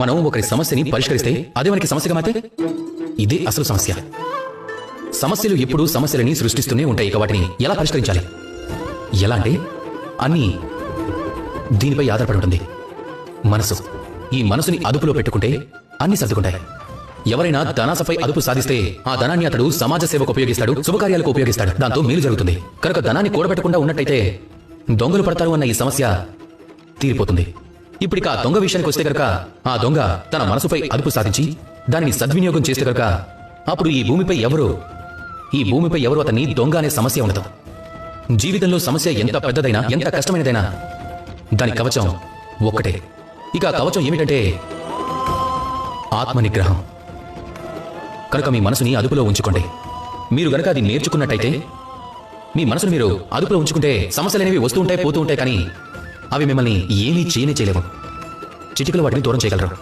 మనం ఒకరి సమస్యని పరిష్కరిస్తే అదే మనకి సమస్యగా మారితే ఇదే అసలు సమస్య. సమస్యలు ఎప్పుడూ సమస్యలని సృష్టిస్తూనే ఉంటాయి. ఇక వాటిని ఎలా పరిష్కరించాలి? ఎలా అంటే అన్నీ దీనిపై ఆధారపడి ఉంటుంది. మనసు. ఈ మనసుని అదుపులో పెట్టుకుంటే అన్ని సర్దుకుంటాయి. ఎవరైనా ధనాసపై అదుపు సాధిస్తే ఆ ధనాన్ని అతడు సమాజ సేవకు ఉపయోగిస్తాడు, శుభకార్యాలకు ఉపయోగిస్తాడు. దాంతో మేలు జరుగుతుంది. కనుక ధనాన్ని కూడబెట్టకుండా ఉన్నట్టయితే దొంగలు పడతారు అన్న ఈ సమస్య తీరిపోతుంది. ఇప్పుడు ఆ దొంగ విషయానికి వస్తే కనుక ఆ దొంగ తన మనసుపై అదుపు సాధించి దానిని సద్వినియోగం చేస్తే కనుక అప్పుడు ఈ భూమిపై ఎవరు అతన్ని దొంగ అనే సమస్య ఉండదు. జీవితంలో సమస్య ఎంత పెద్దదైనా ఎంత కష్టమైనదైనా దాని కవచం ఒక్కటే. ఇక ఆ కవచం ఏమిటంటే ఆత్మనిగ్రహం. కనుక మీ మనసుని అదుపులో ఉంచుకోండి. మీరు గనక అది నేర్చుకున్నట్టయితే మీ మనసును మీరు అదుపులో ఉంచుకుంటే సమస్యలనేవి వస్తూ ఉంటాయి, పోతూ ఉంటాయి, కానీ అవి మిమ్మల్ని ఏమీ చేయలేవు. చిటికలో వాటిని దూరం చేయగలరు.